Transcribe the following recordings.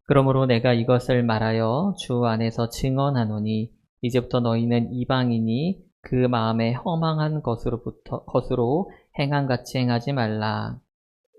그러므로 내가 이것을 말하여 주 안에서 증언하노니 이제부터 너희는 이방인이 그 마음에 허망한 것으로 행함같이 행하지 말라.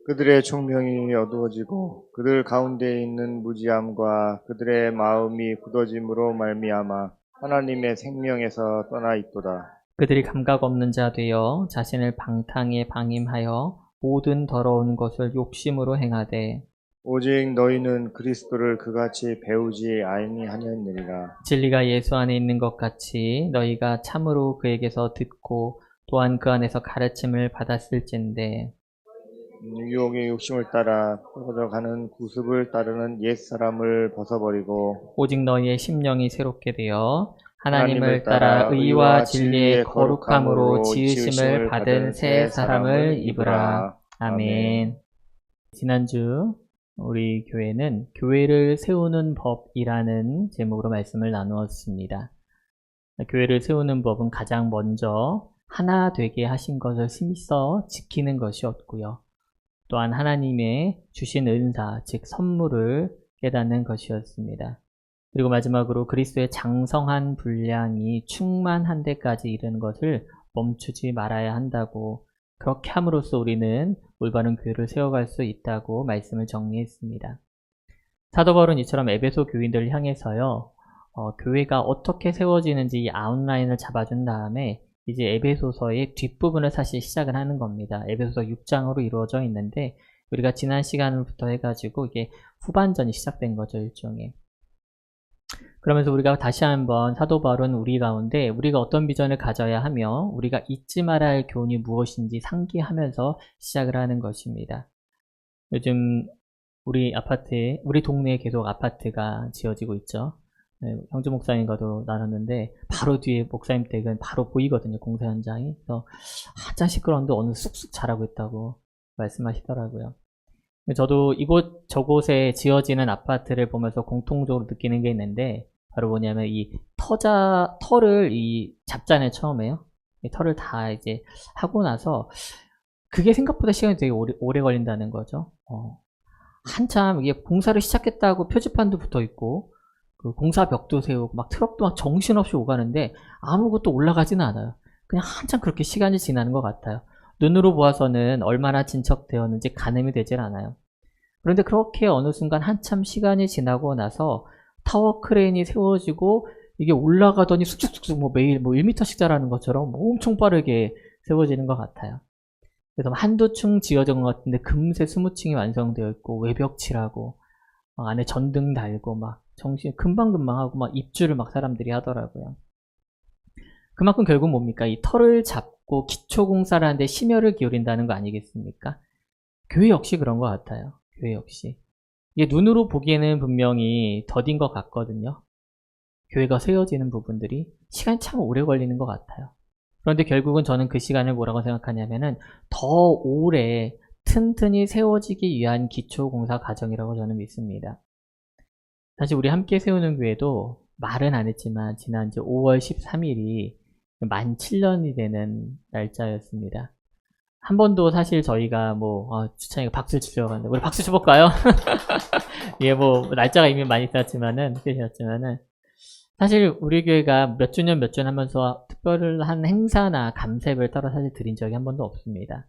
그들의 총명이 어두워지고 그들 가운데 있는 무지함과 그들의 마음이 굳어짐으로 말미암아 하나님의 생명에서 떠나 있도다. 그들이 감각 없는 자 되어 자신을 방탕에 방임하여 모든 더러운 것을 욕심으로 행하되 오직 너희는 그리스도를 그같이 배우지 아니하느니라. 진리가 예수 안에 있는 것 같이 너희가 참으로 그에게서 듣고 또한 그 안에서 가르침을 받았을진데 유혹의 욕심을 따라 퍼져가는 구습을 따르는 옛사람을 벗어버리고 오직 너희의 심령이 새롭게 되어 하나님을 따라 의와 진리의 거룩함으로 지으심을 받은 새 사람을 입으라. 아멘. 지난주 우리 교회는 교회를 세우는 법이라는 제목으로 말씀을 나누었습니다. 교회를 세우는 법은 가장 먼저 하나 되게 하신 것을 힘써 지키는 것이었고요. 또한 하나님의 주신 은사, 즉 선물을 깨닫는 것이었습니다. 그리고 마지막으로 그리스도의 장성한 분량이 충만한 데까지 이르는 것을 멈추지 말아야 한다고, 그렇게 함으로써 우리는 올바른 교회를 세워갈 수 있다고 말씀을 정리했습니다. 사도 바울은 이처럼 에베소 교인들을 향해서요, 교회가 어떻게 세워지는지 이 아웃라인을 잡아준 다음에 이제 에베소서의 뒷부분을 사실 시작을 하는 겁니다. 에베소서 6장으로 이루어져 있는데 우리가 지난 시간부터 해가지고 이게 후반전이 시작된 거죠, 일종의. 그러면서 우리가 다시 한번 사도 바울은 우리 가운데 우리가 어떤 비전을 가져야 하며 우리가 잊지 말아야 할 교훈이 무엇인지 상기하면서 시작을 하는 것입니다. 요즘 우리 동네에 계속 아파트가 지어지고 있죠. 네, 형주 목사님과도 나눴는데 바로 뒤에 목사님 댁은 바로 보이거든요, 공사 현장이. 그래서 한참 시끄러운데 어느 쑥쑥 자라고 있다고 말씀하시더라고요. 저도 저곳에 지어지는 아파트를 보면서 공통적으로 느끼는 게 있는데 바로 뭐냐면 이 털을 잡잖아요, 처음에요. 이 털을 다 이제 하고 나서 그게 생각보다 시간이 되게 오래 걸린다는 거죠. 한참 이게 공사를 시작했다고 표지판도 붙어 있고 그 공사벽도 세우고 막 트럭도 막 정신없이 오가는데 아무것도 올라가지는 않아요. 그냥 한참 그렇게 시간이 지나는 것 같아요. 눈으로 보아서는 얼마나 진척되었는지 가늠이 되질 않아요. 그런데 그렇게 어느 순간 한참 시간이 지나고 나서 타워 크레인이 세워지고 이게 올라가더니 쑥쑥쑥쑥 매일 1m씩 자라는 것처럼 엄청 빠르게 세워지는 것 같아요. 그래서 한두 층 지어진 것 같은데 금세 20층이 완성되어 있고 외벽 칠하고 안에 전등 달고 막 정신 금방금방 하고 막 입주를 막 사람들이 하더라고요. 그만큼 결국 뭡니까? 이 털을 잡고 기초공사를 하는데 심혈을 기울인다는 거 아니겠습니까? 교회 역시 그런 것 같아요. 교회 역시. 이게 눈으로 보기에는 분명히 더딘 것 같거든요. 교회가 세워지는 부분들이 시간이 참 오래 걸리는 것 같아요. 그런데 결국은 저는 그 시간을 뭐라고 생각하냐면은 더 오래 튼튼히 세워지기 위한 기초공사 과정이라고 저는 믿습니다. 사실 우리 함께 세우는 교회도 말은 안 했지만 지난 5월 13일이 만 7년이 되는 날짜였습니다. 한 번도 사실 저희가 주찬이가 박수를 치려고 하는데 우리 박수 쳐볼까요? 예, 날짜가 이미 많이 지났지만은 사실 우리 교회가 몇 주년 하면서 특별한 행사나 감사회를 따로 사실 드린 적이 한 번도 없습니다.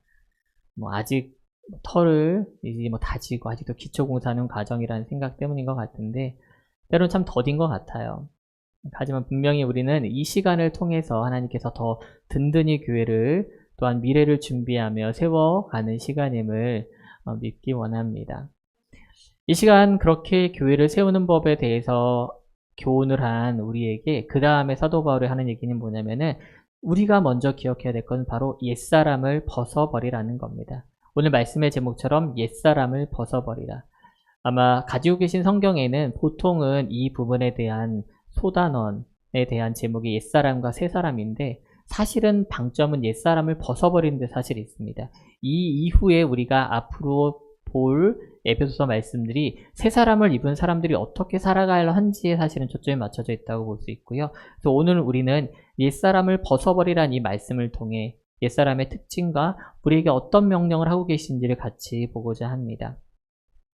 아직 털을 이제 다지고 아직도 기초공사하는 과정이라는 생각 때문인 것 같은데 때로는 참 더딘 것 같아요. 하지만 분명히 우리는 이 시간을 통해서 하나님께서 더 든든히 교회를 또한 미래를 준비하며 세워가는 시간임을 믿기 원합니다. 이 시간 그렇게 교회를 세우는 법에 대해서 교훈을 한 우리에게 그 다음에 사도 바울이 하는 얘기는 뭐냐면은 우리가 먼저 기억해야 될 것은 바로 옛사람을 벗어버리라는 겁니다. 오늘 말씀의 제목처럼 옛사람을 벗어버리라. 아마 가지고 계신 성경에는 보통은 이 부분에 대한 소단원에 대한 제목이 옛사람과 새사람인데 사실은 방점은 옛사람을 벗어버리는 데 사실 있습니다. 이 이후에 우리가 앞으로 볼 에베소서 말씀들이 새사람을 입은 사람들이 어떻게 살아가야 한지에 사실은 초점이 맞춰져 있다고 볼 수 있고요. 그래서 오늘 우리는 옛사람을 벗어버리라는 이 말씀을 통해 옛사람의 특징과 우리에게 어떤 명령을 하고 계신지를 같이 보고자 합니다.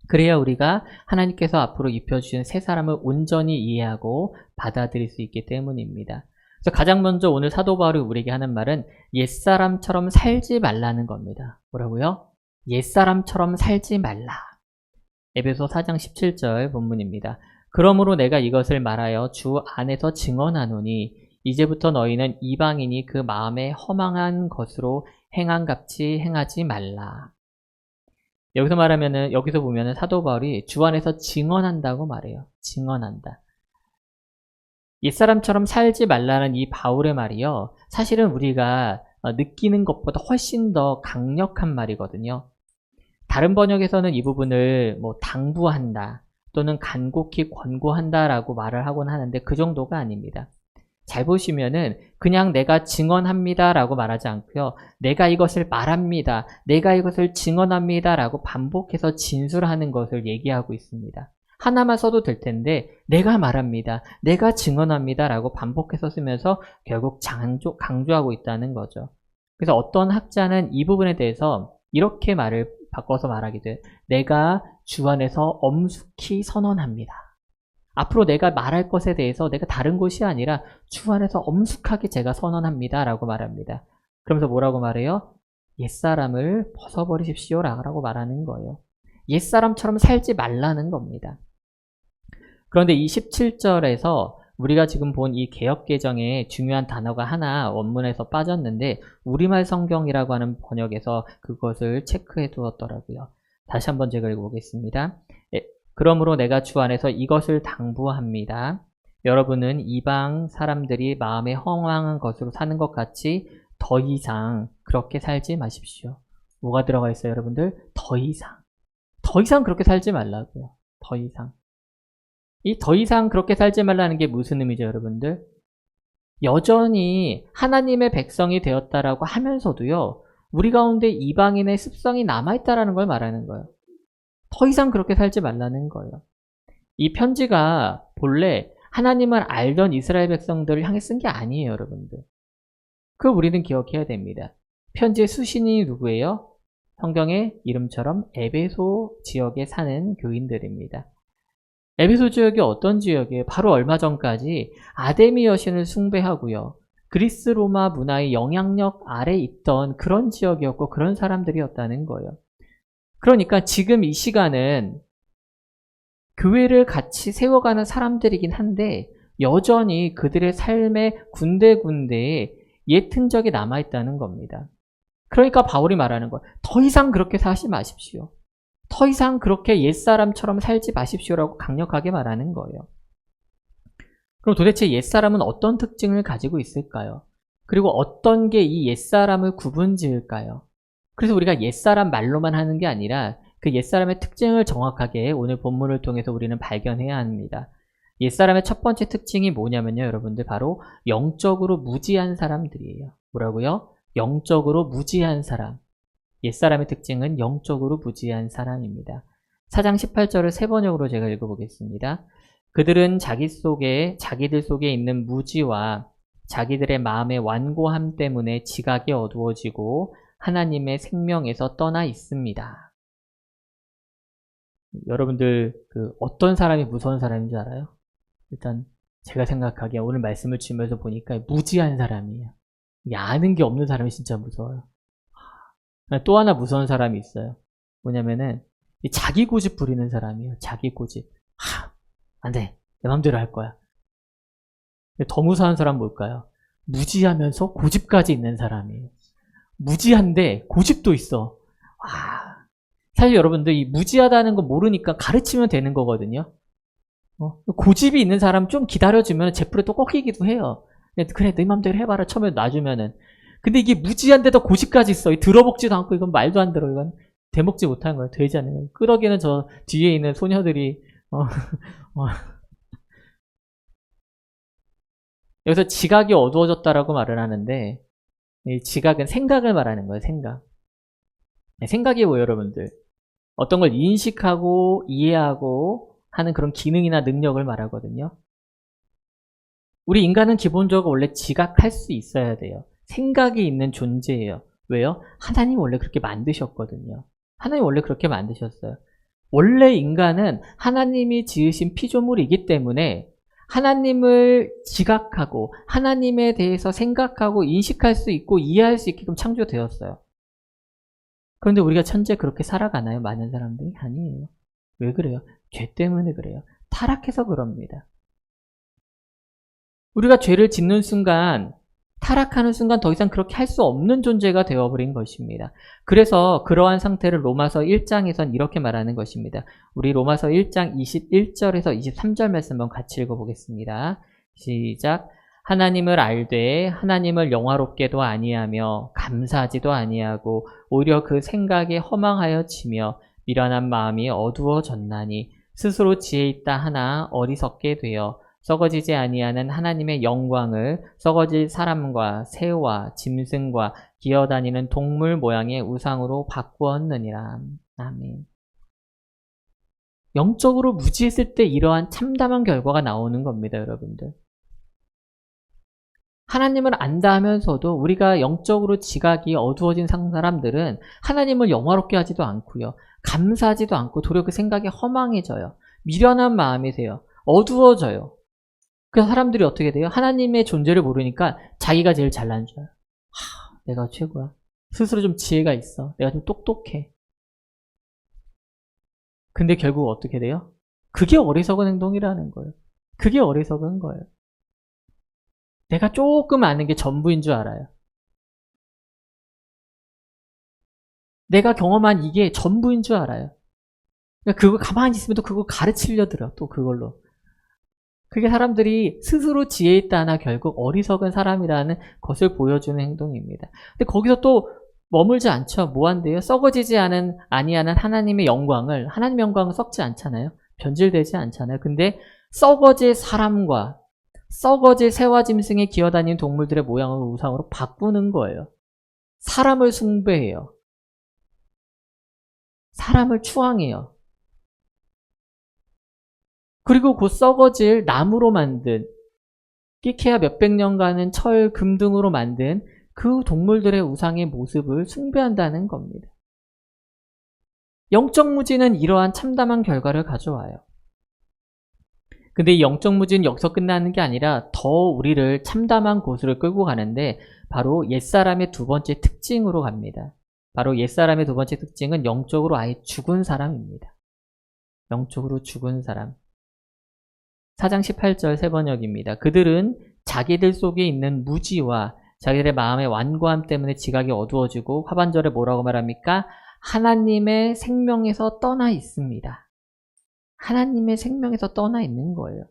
그래야 우리가 하나님께서 앞으로 입혀주신 새 사람을 온전히 이해하고 받아들일 수 있기 때문입니다. 그래서 가장 먼저 오늘 사도 바울이 우리에게 하는 말은 옛사람처럼 살지 말라는 겁니다. 뭐라고요? 옛사람처럼 살지 말라. 에베소 4장 17절 본문입니다. 그러므로 내가 이것을 말하여 주 안에서 증언하노니 이제부터 너희는 이방인이 그 마음에 허망한 것으로 행함같이 행하지 말라. 여기서 보면은 사도 바울이 주 안에서 증언한다고 말해요. 증언한다. 옛사람처럼 살지 말라는 이 바울의 말이요. 사실은 우리가 느끼는 것보다 훨씬 더 강력한 말이거든요. 다른 번역에서는 이 부분을 당부한다 또는 간곡히 권고한다라고 말을 하곤 하는데 그 정도가 아닙니다. 잘 보시면은 그냥 내가 증언합니다라고 말하지 않고요. 내가 이것을 말합니다. 내가 이것을 증언합니다라고 반복해서 진술하는 것을 얘기하고 있습니다. 하나만 써도 될 텐데 내가 말합니다. 내가 증언합니다라고 반복해서 쓰면서 결국 강조하고 있다는 거죠. 그래서 어떤 학자는 이 부분에 대해서 이렇게 말을 바꿔서 말하기도 내가 주 안에서 엄숙히 선언합니다. 앞으로 내가 말할 것에 대해서 내가 다른 것이 아니라 주 안에서 엄숙하게 제가 선언합니다 라고 말합니다. 그러면서 뭐라고 말해요? 옛사람을 벗어버리십시오 라고 말하는 거예요. 옛사람처럼 살지 말라는 겁니다. 그런데 이 17절에서 우리가 지금 본 이 개역개정에 중요한 단어가 하나 원문에서 빠졌는데 우리말 성경이라고 하는 번역에서 그것을 체크해 두었더라고요. 다시 한번 제가 읽어보겠습니다. 그러므로 내가 주 안에서 이것을 당부합니다. 여러분은 이방 사람들이 마음에 허망한 것으로 사는 것 같이 더 이상 그렇게 살지 마십시오. 뭐가 들어가 있어요, 여러분들? 더 이상 그렇게 살지 말라고요. 더 이상. 이 더 이상 그렇게 살지 말라는 게 무슨 의미죠, 여러분들? 여전히 하나님의 백성이 되었다라고 하면서도요, 우리 가운데 이방인의 습성이 남아있다라는 걸 말하는 거예요. 더 이상 그렇게 살지 말라는 거예요. 이 편지가 본래 하나님을 알던 이스라엘 백성들을 향해 쓴 게 아니에요, 여러분들. 그걸 우리는 기억해야 됩니다. 편지의 수신이 누구예요? 성경의 이름처럼 에베소 지역에 사는 교인들입니다. 에베소 지역이 어떤 지역이에요? 바로 얼마 전까지 아데미 여신을 숭배하고요. 그리스 로마 문화의 영향력 아래 있던 그런 지역이었고 그런 사람들이었다는 거예요. 그러니까 지금 이 시간은 교회를 같이 세워가는 사람들이긴 한데 여전히 그들의 삶의 군데군데에 옛 흔적이 남아있다는 겁니다. 그러니까 바울이 말하는 거예요. 더 이상 그렇게 사지 마십시오. 더 이상 그렇게 옛사람처럼 살지 마십시오라고 강력하게 말하는 거예요. 그럼 도대체 옛사람은 어떤 특징을 가지고 있을까요? 그리고 어떤 게 이 옛사람을 구분지을까요? 그래서 우리가 옛사람 말로만 하는 게 아니라 그 옛사람의 특징을 정확하게 오늘 본문을 통해서 우리는 발견해야 합니다. 옛사람의 첫 번째 특징이 뭐냐면요, 여러분들 바로 영적으로 무지한 사람들이에요. 뭐라고요? 영적으로 무지한 사람. 옛사람의 특징은 영적으로 무지한 사람입니다. 4장 18절을 세 번역으로 제가 읽어보겠습니다. 그들은 자기들 속에 있는 무지와 자기들의 마음의 완고함 때문에 지각이 어두워지고 하나님의 생명에서 떠나 있습니다. 여러분들 어떤 사람이 무서운 사람인지 알아요? 일단 제가 생각하기에 오늘 말씀을 주면서 보니까 무지한 사람이에요. 아는 게 없는 사람이 진짜 무서워요. 또 하나 무서운 사람이 있어요. 뭐냐면은 자기 고집 부리는 사람이에요. 자기 고집. 안 돼. 내 맘대로 할 거야. 더 무서운 사람 뭘까요? 무지하면서 고집까지 있는 사람이에요. 무지한데 고집도 있어. 사실 여러분들 이 무지하다는 거 모르니까 가르치면 되는 거거든요. 고집이 있는 사람 좀 기다려주면 제풀에 또 꺾이기도 해요. 그래 내 맘대로 해봐라 처음에 놔주면은. 근데 이게 무지한데도 고집까지 있어. 들어먹지도 않고 이건 말도 안 들어. 이건 대먹지 못하는 거예요. 되지 않는 거예요. 끄덕이는 저 뒤에 있는 소녀들이 여기서 지각이 어두워졌다라고 말을 하는데 이 지각은 생각을 말하는 거예요. 생각이 뭐예요, 여러분들? 어떤 걸 인식하고 이해하고 하는 그런 기능이나 능력을 말하거든요. 우리 인간은 기본적으로 원래 지각할 수 있어야 돼요. 생각이 있는 존재예요. 왜요? 하나님 원래 그렇게 만드셨거든요. 하나님 원래 그렇게 만드셨어요. 원래 인간은 하나님이 지으신 피조물이기 때문에 하나님을 지각하고 하나님에 대해서 생각하고 인식할 수 있고 이해할 수 있게끔 창조되었어요. 그런데 우리가 현재 그렇게 살아가나요? 많은 사람들이? 아니에요. 왜 그래요? 죄 때문에 그래요. 타락해서 그럽니다. 우리가 죄를 짓는 순간, 타락하는 순간 더 이상 그렇게 할 수 없는 존재가 되어버린 것입니다. 그래서 그러한 상태를 로마서 1장에선 이렇게 말하는 것입니다. 우리 로마서 1장 21절에서 23절 말씀 한번 같이 읽어보겠습니다. 시작. 하나님을 알되 하나님을 영화롭게도 아니하며 감사하지도 아니하고 오히려 그 생각에 허망하여 지며 미련한 마음이 어두워졌나니 스스로 지혜 있다 하나 어리석게 되어 썩어지지 아니하는 하나님의 영광을 썩어질 사람과 새와 짐승과 기어다니는 동물 모양의 우상으로 바꾸었느니라. 아멘. 영적으로 무지했을 때 이러한 참담한 결과가 나오는 겁니다, 여러분들. 하나님을 안다 하면서도 우리가 영적으로 지각이 어두워진 사람들은 하나님을 영화롭게 하지도 않고요. 감사하지도 않고 도리어 그 생각이 허망해져요. 미련한 마음이 돼요. 어두워져요. 그래서 사람들이 어떻게 돼요? 하나님의 존재를 모르니까 자기가 제일 잘난 줄 알아요. 내가 최고야. 스스로 좀 지혜가 있어. 내가 좀 똑똑해. 근데 결국 어떻게 돼요? 그게 어리석은 행동이라는 거예요. 그게 어리석은 거예요. 내가 조금 아는 게 전부인 줄 알아요. 내가 경험한 이게 전부인 줄 알아요. 그러니까 그거 가만히 있으면 또 그거 가르치려 들어. 또 그걸로. 그게 사람들이 스스로 지혜 있다 하나 결국 어리석은 사람이라는 것을 보여주는 행동입니다. 근데 거기서 또 머물지 않죠. 뭐 한대요? 썩어지지 아니하는 하나님의 영광을, 하나님의 영광은 썩지 않잖아요. 변질되지 않잖아요. 근데 썩어질 사람과 썩어질 새와 짐승에 기어다니는 동물들의 모양을 우상으로 바꾸는 거예요. 사람을 숭배해요. 사람을 추앙해요. 그리고 곧 썩어질 나무로 만든 끼케야 몇백 년간은 철, 금 등으로 만든 그 동물들의 우상의 모습을 숭배한다는 겁니다. 영적 무지는 이러한 참담한 결과를 가져와요. 근데 이 영적 무지는 여기서 끝나는 게 아니라 더 우리를 참담한 곳으로 끌고 가는데 바로 옛사람의 두 번째 특징으로 갑니다. 바로 옛사람의 두 번째 특징은 영적으로 아예 죽은 사람입니다. 영적으로 죽은 사람. 4장 18절 세번역입니다. 그들은 자기들 속에 있는 무지와 자기들의 마음의 완고함 때문에 지각이 어두워지고 하반절에 뭐라고 말합니까? 하나님의 생명에서 떠나 있습니다. 하나님의 생명에서 떠나 있는 거예요.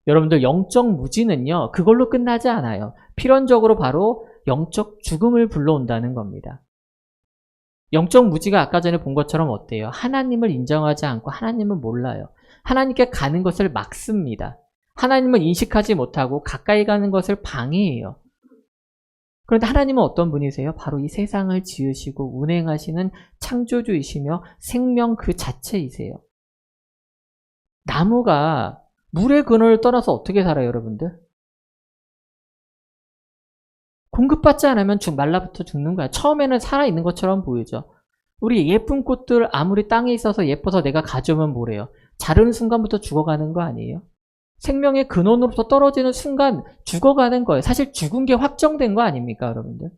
여러분들 영적 무지는요. 그걸로 끝나지 않아요. 필연적으로 바로 영적 죽음을 불러온다는 겁니다. 영적 무지가 아까 전에 본 것처럼 어때요? 하나님을 인정하지 않고 하나님을 몰라요. 하나님께 가는 것을 막습니다. 하나님을 인식하지 못하고 가까이 가는 것을 방해해요. 그런데 하나님은 어떤 분이세요? 바로 이 세상을 지으시고 운행하시는 창조주이시며 생명 그 자체이세요. 나무가 물의 근원을 떠나서 어떻게 살아요, 여러분들? 공급받지 않으면 말라붙어 죽는 거야. 처음에는 살아있는 것처럼 보이죠. 우리 예쁜 꽃들 아무리 땅에 있어서 예뻐서 내가 가져오면 뭐래요? 자르는 순간부터 죽어가는 거 아니에요? 생명의 근원으로부터 떨어지는 순간 죽어가는 거예요. 사실 죽은 게 확정된 거 아닙니까, 여러분들?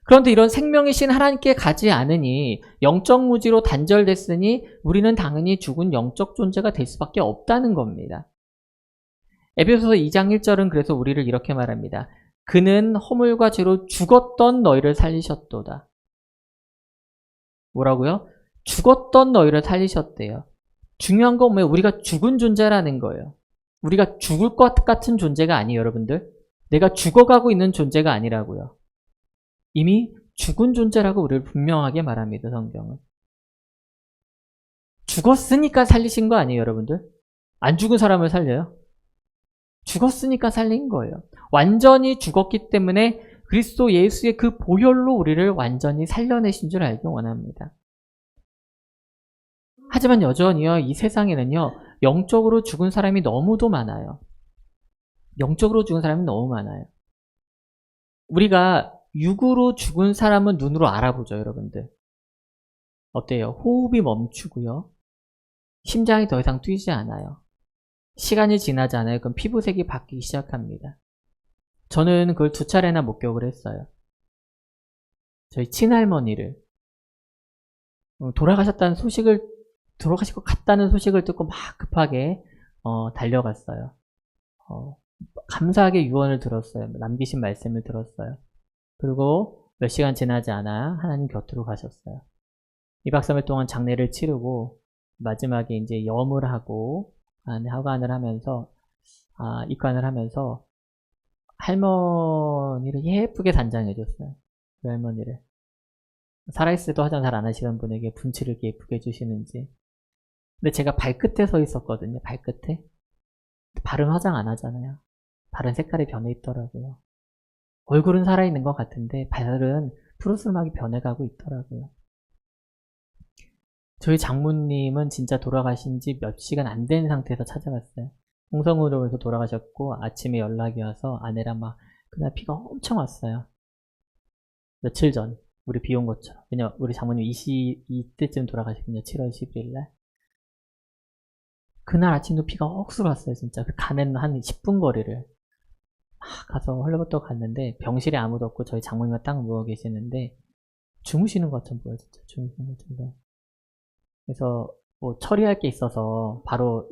그런데 이런 생명이신 하나님께 가지 않으니 영적 무지로 단절됐으니 우리는 당연히 죽은 영적 존재가 될 수밖에 없다는 겁니다. 에베소서 2장 1절은 그래서 우리를 이렇게 말합니다. 그는 허물과 죄로 죽었던 너희를 살리셨도다. 뭐라고요? 죽었던 너희를 살리셨대요. 중요한 건 뭐예요? 우리가 죽은 존재라는 거예요. 우리가 죽을 것 같은 존재가 아니에요, 여러분들. 내가 죽어가고 있는 존재가 아니라고요. 이미 죽은 존재라고 우리를 분명하게 말합니다, 성경은. 죽었으니까 살리신 거 아니에요, 여러분들? 안 죽은 사람을 살려요? 죽었으니까 살린 거예요. 완전히 죽었기 때문에 그리스도 예수의 그 보혈로 우리를 완전히 살려내신 줄 알기 원합니다. 하지만 여전히요, 이 세상에는요, 영적으로 죽은 사람이 너무도 많아요. 영적으로 죽은 사람이 너무 많아요. 우리가 육으로 죽은 사람은 눈으로 알아보죠, 여러분들. 어때요? 호흡이 멈추고요. 심장이 더 이상 뛰지 않아요. 시간이 지나지 않아요. 그럼 피부색이 바뀌기 시작합니다. 저는 그걸 2차례나 목격을 했어요. 저희 친할머니를 돌아가실 것 같다는 소식을 듣고 막 급하게 달려갔어요. 감사하게 유언을 들었어요. 남기신 말씀을 들었어요. 그리고 몇 시간 지나지 않아 하나님 곁으로 가셨어요. 2박 3일 동안 장례를 치르고 마지막에 이제 염을 하고 하관을 하면서 입관을 하면서 할머니를 예쁘게 단장해 줬어요. 그 할머니를. 살아있을 때도 화장 잘 안 하시던 분에게 분칠을 이렇게 예쁘게 해주시는지. 근데 제가 발끝에 서 있었거든요. 발끝에. 발은 화장 안 하잖아요. 발은 색깔이 변해 있더라고요. 얼굴은 살아있는 것 같은데 발은 푸르스름하게 변해가고 있더라고요. 저희 장모님은 진짜 돌아가신 지 몇 시간 안 된 상태에서 찾아갔어요. 홍성으로 돌아가셨고 아침에 연락이 와서 아내랑 막 그날 비가 엄청 왔어요. 며칠 전 우리 비 온 것처럼. 왜냐면 우리 장모님 이때쯤 돌아가셨거든요. 7월 11일 날. 그날 아침도 비가 억수로 왔어요. 진짜 그 가는 한 10분 거리를 가서 헐레벌떡 갔는데 병실에 아무도 없고 저희 장모님만 딱 누워 계시는데 주무시는 것처럼 보여요. 진짜 주무시는 것처럼. 그래서 뭐 처리할 게 있어서 바로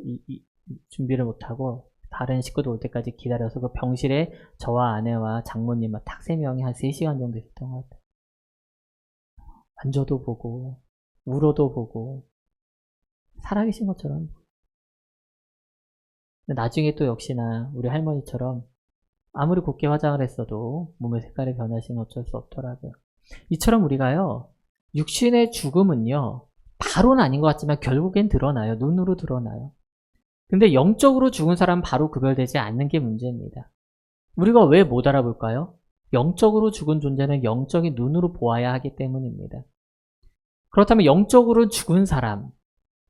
준비를 못하고 다른 식구들 올 때까지 기다려서 그 병실에 저와 아내와 장모님만 딱 3명이 한 3시간 정도 있었던 것 같아요. 만져도 보고 울어도 보고 살아계신 것처럼. 나중에 또 역시나 우리 할머니처럼 아무리 곱게 화장을 했어도 몸의 색깔이 변하시면 어쩔 수 없더라고요. 이처럼 우리가요, 육신의 죽음은요, 바로는 아닌 것 같지만 결국엔 드러나요. 눈으로 드러나요. 근데 영적으로 죽은 사람은 바로 구별되지 않는 게 문제입니다. 우리가 왜 못 알아볼까요? 영적으로 죽은 존재는 영적인 눈으로 보아야 하기 때문입니다. 그렇다면 영적으로 죽은 사람,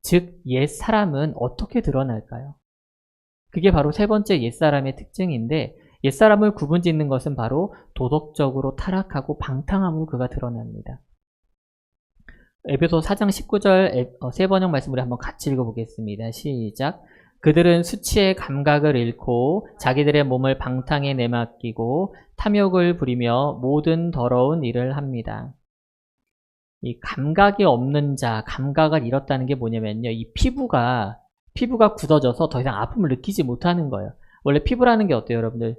즉 옛사람은 어떻게 드러날까요? 그게 바로 3번째 옛사람의 특징인데 옛사람을 구분짓는 것은 바로 도덕적으로 타락하고 방탕함으로 그가 드러납니다. 에베소 4장 19절 3번역 말씀 우리 한번 같이 읽어보겠습니다. 시작. 그들은 수치의 감각을 잃고 자기들의 몸을 방탕에 내맡기고 탐욕을 부리며 모든 더러운 일을 합니다. 이 감각이 없는 자, 감각을 잃었다는 게 뭐냐면요. 이 피부가 굳어져서 더 이상 아픔을 느끼지 못하는 거예요. 원래 피부라는 게 어때요, 여러분들?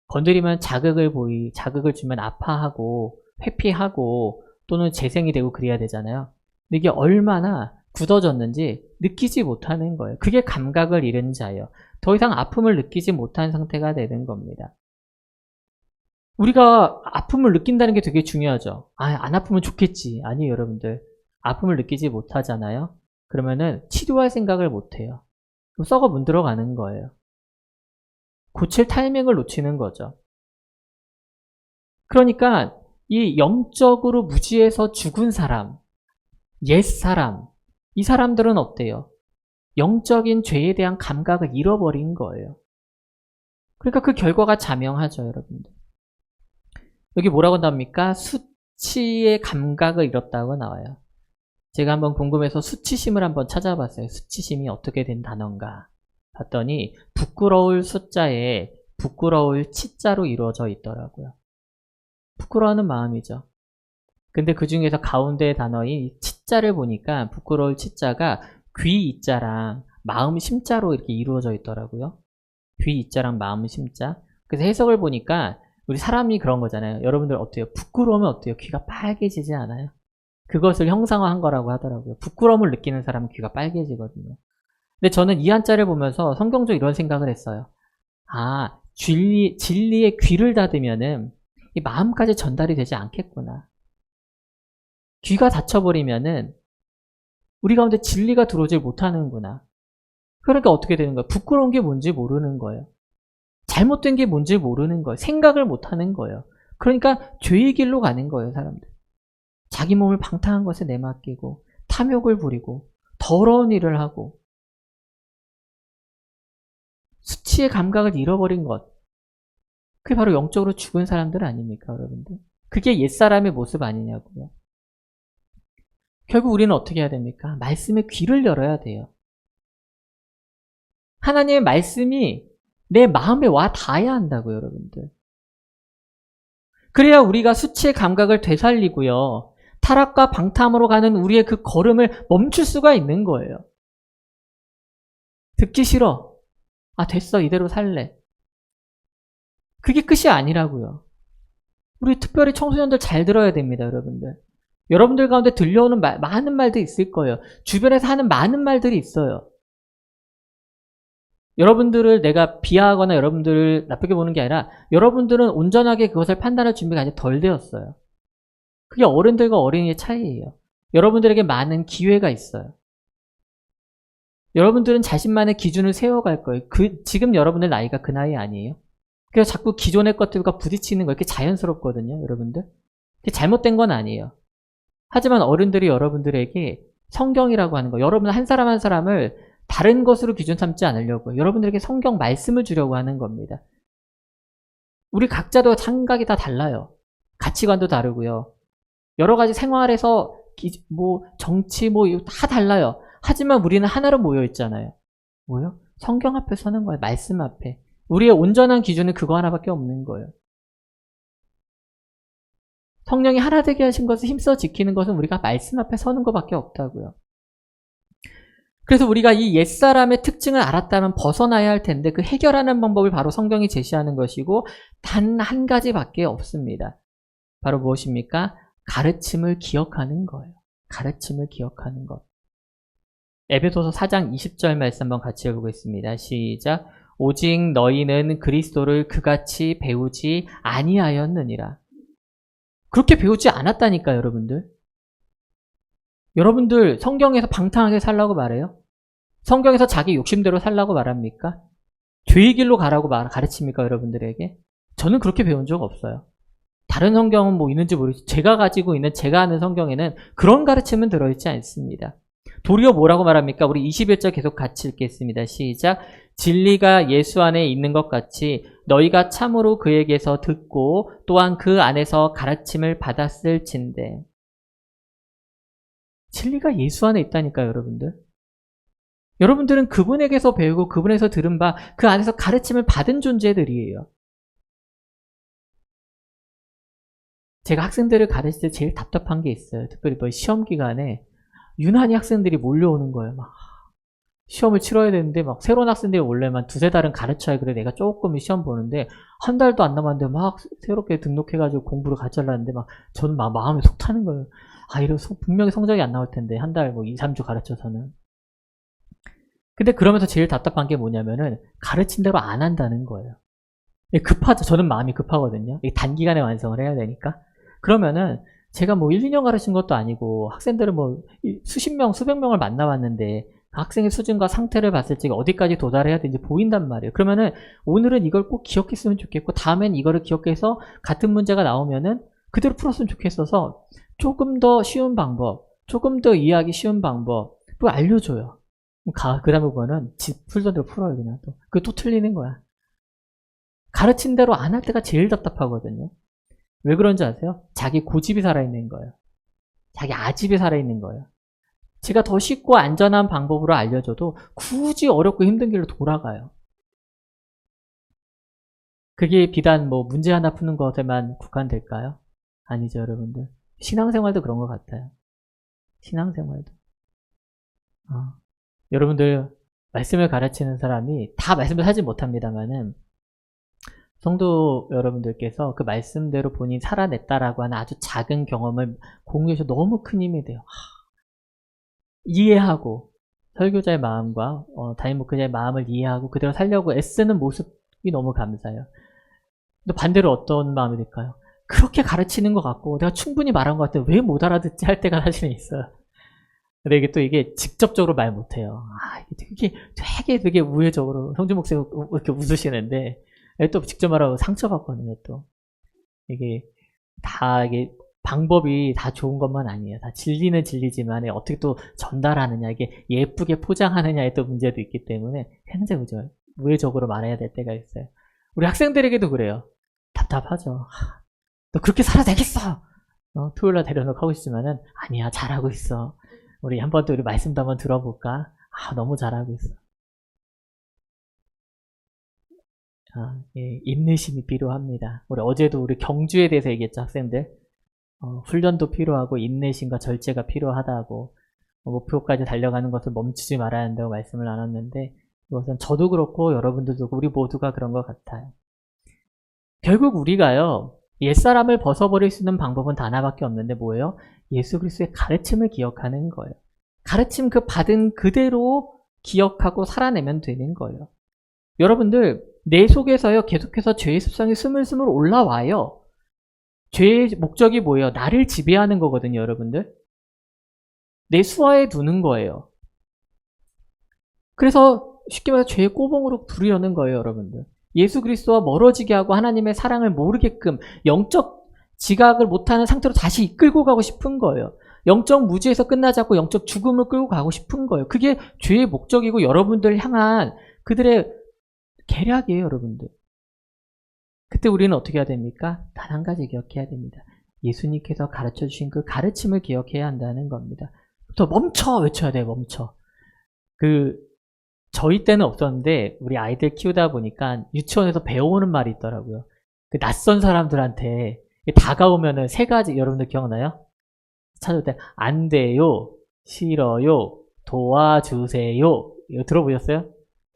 건드리면 자극을 주면 아파하고 회피하고 또는 재생이 되고 그래야 되잖아요. 근데 이게 얼마나 굳어졌는지 느끼지 못하는 거예요. 그게 감각을 잃은 자예요. 더 이상 아픔을 느끼지 못한 상태가 되는 겁니다. 우리가 아픔을 느낀다는 게 되게 중요하죠. 안 아프면 좋겠지. 아니에요, 여러분들. 아픔을 느끼지 못하잖아요. 그러면은 치료할 생각을 못해요. 그럼 썩어 문들어가는 거예요. 고칠 타이밍을 놓치는 거죠. 그러니까 이 영적으로 무지해서 죽은 사람, 옛사람, 이 사람들은 어때요? 영적인 죄에 대한 감각을 잃어버린 거예요. 그러니까 그 결과가 자명하죠, 여러분들. 여기 뭐라고 나옵니까? 수치의 감각을 잃었다고 나와요. 제가 한번 궁금해서 수치심을 한번 찾아봤어요. 수치심이 어떻게 된 단어인가 봤더니 부끄러울 숫자에 부끄러울 치자로 이루어져 있더라고요. 부끄러워하는 마음이죠. 근데 그 중에서 가운데 단어인 치자를 보니까 부끄러울 치자가 귀 이자랑 마음 심자로 이렇게 이루어져 있더라고요. 귀 이자랑 마음 심자. 그래서 해석을 보니까 우리 사람이 그런 거잖아요. 여러분들 어때요? 부끄러우면 어때요? 귀가 빨개지지 않아요? 그것을 형상화한 거라고 하더라고요. 부끄러움을 느끼는 사람은 귀가 빨개지거든요. 근데 저는 이 한자를 보면서 성경적으로 이런 생각을 했어요. 진리의 귀를 닫으면은 이 마음까지 전달이 되지 않겠구나. 귀가 닫혀버리면은 우리 가운데 진리가 들어오질 못하는구나. 그러니까 어떻게 되는 거예요? 부끄러운 게 뭔지 모르는 거예요. 잘못된 게 뭔지 모르는 거예요. 생각을 못하는 거예요. 그러니까 죄의 길로 가는 거예요, 사람들. 자기 몸을 방탕한 것에 내맡기고 탐욕을 부리고 더러운 일을 하고 수치의 감각을 잃어버린 것. 그게 바로 영적으로 죽은 사람들 아닙니까, 여러분들? 그게 옛사람의 모습 아니냐고요. 결국 우리는 어떻게 해야 됩니까? 말씀에 귀를 열어야 돼요. 하나님의 말씀이 내 마음에 와 닿아야 한다고요, 여러분들. 그래야 우리가 수치의 감각을 되살리고요. 타락과 방탕으로 가는 우리의 그 걸음을 멈출 수가 있는 거예요. 듣기 싫어. 아, 됐어. 이대로 살래. 그게 끝이 아니라고요. 우리 특별히 청소년들 잘 들어야 됩니다, 여러분들. 여러분들 가운데 들려오는 많은 말들이 있을 거예요. 주변에서 하는 많은 말들이 있어요. 여러분들을 내가 비하하거나 여러분들을 나쁘게 보는 게 아니라 여러분들은 온전하게 그것을 판단할 준비가 아직 덜 되었어요. 그게 어른들과 어린이의 차이예요. 여러분들에게 많은 기회가 있어요. 여러분들은 자신만의 기준을 세워갈 거예요. 지금 여러분들 나이가 그 나이 아니에요. 그래서 자꾸 기존의 것들과 부딪히는 거 이렇게 자연스럽거든요, 여러분들. 그게 잘못된 건 아니에요. 하지만 어른들이 여러분들에게 성경이라고 하는 거, 여러분 한 사람 한 사람을 다른 것으로 기준 삼지 않으려고 여러분들에게 성경 말씀을 주려고 하는 겁니다. 우리 각자도 생각이 다 달라요. 가치관도 다르고요. 여러 가지 생활에서 정치 다 달라요. 하지만 우리는 하나로 모여 있잖아요. 뭐요? 성경 앞에 서는 거예요. 말씀 앞에. 우리의 온전한 기준은 그거 하나밖에 없는 거예요. 성령이 하나 되게 하신 것을 힘써 지키는 것은 우리가 말씀 앞에 서는 것밖에 없다고요. 그래서 우리가 이 옛사람의 특징을 알았다면 벗어나야 할 텐데 그 해결하는 방법을 바로 성경이 제시하는 것이고 단 한 가지밖에 없습니다. 바로 무엇입니까? 가르침을 기억하는 거예요. 가르침을 기억하는 것. 에베소서 4장 20절 말씀 한번 같이 읽어보겠습니다. 시작. 오직 너희는 그리스도를 그같이 배우지 아니하였느니라. 그렇게 배우지 않았다니까요, 여러분들. 여러분들 성경에서 방탕하게 살라고 말해요? 성경에서 자기 욕심대로 살라고 말합니까? 죄의 길로 가라고 가르칩니까, 여러분들에게? 저는 그렇게 배운 적 없어요. 다른 성경은 있는지 모르겠어요. 제가 가지고 있는, 제가 아는 성경에는 그런 가르침은 들어있지 않습니다. 도리어 뭐라고 말합니까? 우리 21절 계속 같이 읽겠습니다. 시작. 진리가 예수 안에 있는 것 같이 너희가 참으로 그에게서 듣고 또한 그 안에서 가르침을 받았을진대. 진리가 예수 안에 있다니까요, 여러분들. 여러분들은 그분에게서 배우고 그분에서 들은 바 그 안에서 가르침을 받은 존재들이에요. 제가 학생들을 가르칠 때 제일 답답한 게 있어요. 특별히 시험 기간에 유난히 학생들이 몰려오는 거예요. 막 시험을 치러야 되는데 막 새로운 학생들이 원래만 두세 달은 가르쳐야 그래 내가 조금 시험 보는데 한 달도 안 남았는데 막 새롭게 등록해가지고 공부를 같이 하려는데 막 저는 막 마음이 속 타는 거예요. 아, 이래서 분명히 성적이 안 나올 텐데 한 달 2, 3주 가르쳐서는. 근데 그러면서 제일 답답한 게 뭐냐면은 가르친 대로 안 한다는 거예요. 급하죠. 저는 마음이 급하거든요. 단기간에 완성을 해야 되니까. 그러면은 제가 1, 2년 가르친 것도 아니고 학생들은 수십 명, 수백 명을 만나봤는데 학생의 수준과 상태를 봤을 때 어디까지 도달해야 되는지 보인단 말이에요. 그러면은 오늘은 이걸 꼭 기억했으면 좋겠고 다음엔 이거를 기억해서 같은 문제가 나오면은 그대로 풀었으면 좋겠어서 조금 더 쉬운 방법, 조금 더 이해하기 쉬운 방법 알려줘요. 그 다음에 그거는 풀던 대로 풀어요. 그냥 또 틀리는 거야. 가르친 대로 안 할 때가 제일 답답하거든요. 왜 그런지 아세요? 자기 고집이 살아있는 거예요. 자기 아집이 살아있는 거예요. 제가 더 쉽고 안전한 방법으로 알려줘도 굳이 어렵고 힘든 길로 돌아가요. 그게 비단 문제 하나 푸는 것에만 국한될까요? 아니죠, 여러분들. 신앙생활도 그런 것 같아요. 신앙생활도. 여러분들 말씀을 가르치는 사람이 다 말씀을 하지 못합니다만은 성도 여러분들께서 그 말씀대로 본인이 살아냈다라고 하는 아주 작은 경험을 공유해서 너무 큰 힘이 돼요. 이해하고 설교자의 마음과 담임 목회자의 마음을 이해하고 그대로 살려고 애쓰는 모습이 너무 감사해요. 또 반대로 어떤 마음이 들까요? 그렇게 가르치는 것 같고 내가 충분히 말한 것 같은데 왜 못 알아듣지 할 때가 사실은 있어요. 근데 이게 직접적으로 말 못해요. 이게 되게 우회적으로 성주 목사가 이렇게 웃으시는데 또 직접 말하고 상처받거든요. 또 이게 방법이 다 좋은 것만 아니에요. 다 진리는 진리지만 어떻게 또 전달하느냐, 이게 예쁘게 포장하느냐에 또 문제도 있기 때문에 굉장히 우회적으로 말해야 될 때가 있어요. 우리 학생들에게도 그래요. 답답하죠. 너 그렇게 살아야 되겠어. 토요일날 데려놓고 하고 있으면은 아니야, 잘하고 있어. 우리 한 번 또 우리 말씀도 한번 들어볼까? 너무 잘하고 있어. 예, 인내심이 필요합니다. 우리 어제도 우리 경주에 대해서 얘기했죠, 학생들. 훈련도 필요하고 인내심과 절제가 필요하다고, 목표까지 달려가는 것을 멈추지 말아야 한다고 말씀을 나눴는데, 이것은 저도 그렇고 여러분들도 그렇고 우리 모두가 그런 것 같아요. 결국 우리가요, 옛사람을 벗어버릴 수 있는 방법은 단 하나밖에 없는데 뭐예요? 예수 그리스도의 가르침을 기억하는 거예요. 가르침 그 받은 그대로 기억하고 살아내면 되는 거예요. 여러분들, 내 속에서요, 계속해서 죄의 습성이 스물스물 올라와요. 죄의 목적이 뭐예요? 나를 지배하는 거거든요, 여러분들. 내 수하에 두는 거예요. 그래서 쉽게 말해서 죄의 꼬봉으로 부르려는 거예요, 여러분들. 예수 그리스도와 멀어지게 하고 하나님의 사랑을 모르게끔 영적 지각을 못하는 상태로 다시 이끌고 가고 싶은 거예요. 영적 무지에서 끝나지 않고 영적 죽음을 끌고 가고 싶은 거예요. 그게 죄의 목적이고 여러분들 향한 그들의 계략이에요, 여러분들. 그때 우리는 어떻게 해야 됩니까? 단 한 가지 기억해야 됩니다. 예수님께서 가르쳐 주신 그 가르침을 기억해야 한다는 겁니다. 또 멈춰! 외쳐야 돼요, 멈춰. 저희 때는 없었는데 우리 아이들 키우다 보니까 유치원에서 배워오는 말이 있더라고요. 그 낯선 사람들한테 다가오면은 세 가지, 여러분들 기억나요? 찾을 때 안 돼요, 싫어요, 도와주세요. 이거 들어보셨어요?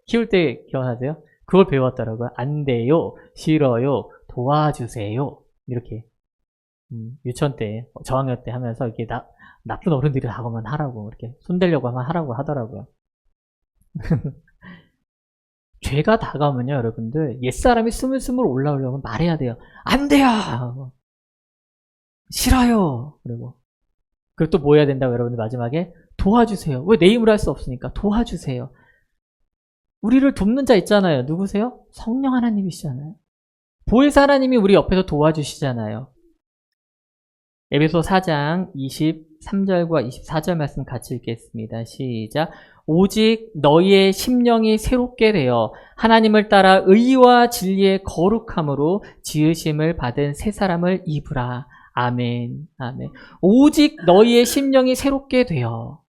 키울 때 기억나세요? 그걸 배웠더라고요. 안 돼요, 싫어요, 도와주세요. 이렇게 유치원 때, 저학년 때 하면서 이렇게 나쁜 어른들이 다가오면 하라고, 이렇게 손대려고 하면 하라고 하더라고요. 죄가 다가오면요, 여러분들, 옛사람이 스물스물 올라오려면 말해야 돼요. 안 돼요! 싫어요! 그리고 또 뭐 해야 된다고, 여러분들? 마지막에 도와주세요. 왜 내 힘으로 할 수 없으니까 도와주세요. 우리를 돕는 자 있잖아요. 누구세요? 성령 하나님이시잖아요. 보혜사 하나님이 우리 옆에서 도와주시잖아요. 에베소 4장 23절과 24절 말씀 같이 읽겠습니다. 시작. 오직 너희의 심령이 새롭게 되어 하나님을 따라 의와 진리의 거룩함으로 지으심을 받은 새 사람을 입으라. 아멘. 아멘. 오직 너희의 심령이 새롭게 되어.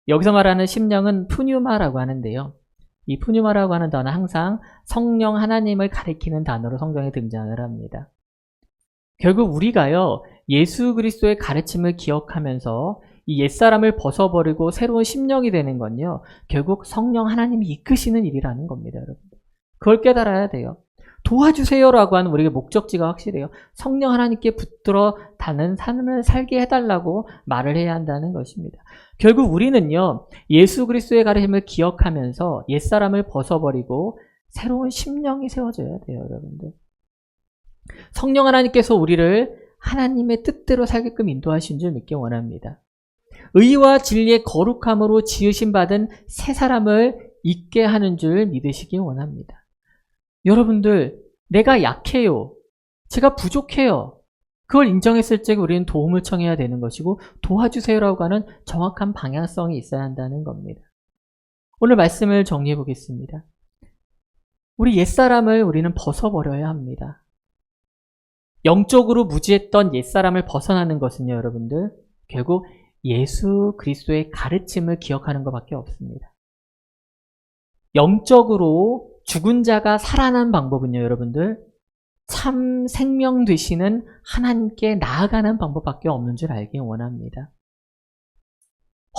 여기서 말하는 심령은 푸뉴마라고 하는데요. 이 푸뉴마라고 하는 단어는 항상 성령 하나님을 가리키는 단어로 성경에 등장을 합니다. 결국 우리가요, 예수 그리스도의 가르침을 기억하면서 이 옛사람을 벗어버리고 새로운 심령이 되는 건요, 결국 성령 하나님이 이끄시는 일이라는 겁니다, 여러분. 그걸 깨달아야 돼요. 도와주세요라고 하는 우리의 목적지가 확실해요. 성령 하나님께 붙들어 다는 삶을 살게 해달라고 말을 해야 한다는 것입니다. 결국 우리는요, 예수 그리스도의 가르침을 기억하면서 옛사람을 벗어버리고 새로운 심령이 세워져야 돼요, 여러분들. 성령 하나님께서 우리를 하나님의 뜻대로 살게끔 인도하신 줄 믿기 원합니다. 의와 진리의 거룩함으로 지으심 받은 새 사람을 있게 하는 줄 믿으시기 원합니다. 여러분들, 내가 약해요. 제가 부족해요. 그걸 인정했을 때 우리는 도움을 청해야 되는 것이고 도와주세요라고 하는 정확한 방향성이 있어야 한다는 겁니다. 오늘 말씀을 정리해 보겠습니다. 우리 옛사람을 우리는 벗어버려야 합니다. 영적으로 무지했던 옛사람을 벗어나는 것은요, 여러분들, 결국 예수 그리스도의 가르침을 기억하는 것밖에 없습니다. 영적으로 죽은 자가 살아난 방법은요, 여러분들, 참 생명 되시는 하나님께 나아가는 방법밖에 없는 줄 알기 원합니다.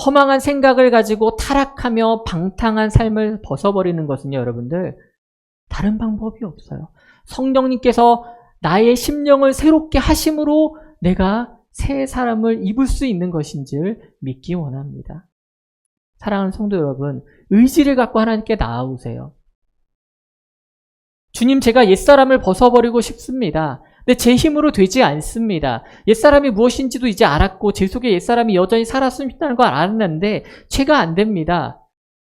허망한 생각을 가지고 타락하며 방탕한 삶을 벗어버리는 것은요, 여러분들, 다른 방법이 없어요. 성령님께서 나의 심령을 새롭게 하심으로 내가 새 사람을 입을 수 있는 것인 줄 믿기 원합니다. 사랑하는 성도 여러분, 의지를 갖고 하나님께 나아오세요. 주님, 제가 옛사람을 벗어버리고 싶습니다. 근데 제 힘으로 되지 않습니다. 옛사람이 무엇인지도 이제 알았고 제 속에 옛사람이 여전히 살았으면 싶다는 걸 알았는데 죄가 안 됩니다.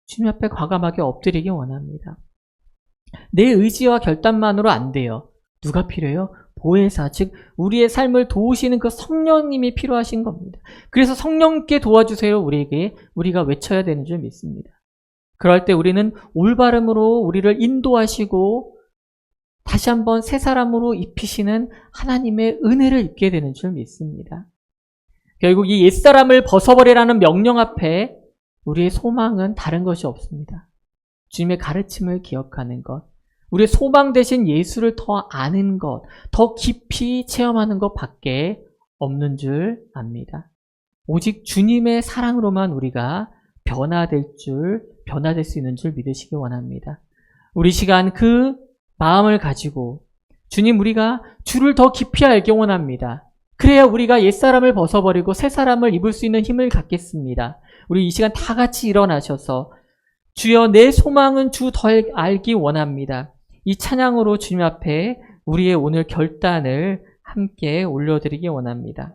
주님 앞에 과감하게 엎드리기 원합니다. 내 의지와 결단만으로 안 돼요. 누가 필요해요? 보혜사, 즉 우리의 삶을 도우시는 그 성령님이 필요하신 겁니다. 그래서 성령께 도와주세요. 우리가 외쳐야 되는 줄 믿습니다. 그럴 때 우리는 올바름으로 우리를 인도하시고 다시 한번 새 사람으로 입히시는 하나님의 은혜를 입게 되는 줄 믿습니다. 결국 이 옛사람을 벗어버리라는 명령 앞에 우리의 소망은 다른 것이 없습니다. 주님의 가르침을 기억하는 것, 우리의 소망 대신 예수를 더 아는 것, 더 깊이 체험하는 것 밖에 없는 줄 압니다. 오직 주님의 사랑으로만 우리가 변화될 수 있는 줄 믿으시기 원합니다. 우리 시간 그 마음을 가지고 주님, 우리가 주를 더 깊이 알기 원합니다. 그래야 우리가 옛사람을 벗어버리고 새사람을 입을 수 있는 힘을 갖겠습니다. 우리 이 시간 다 같이 일어나셔서 주여, 내 소망은 주 더 알기 원합니다. 이 찬양으로 주님 앞에 우리의 오늘 결단을 함께 올려드리기 원합니다.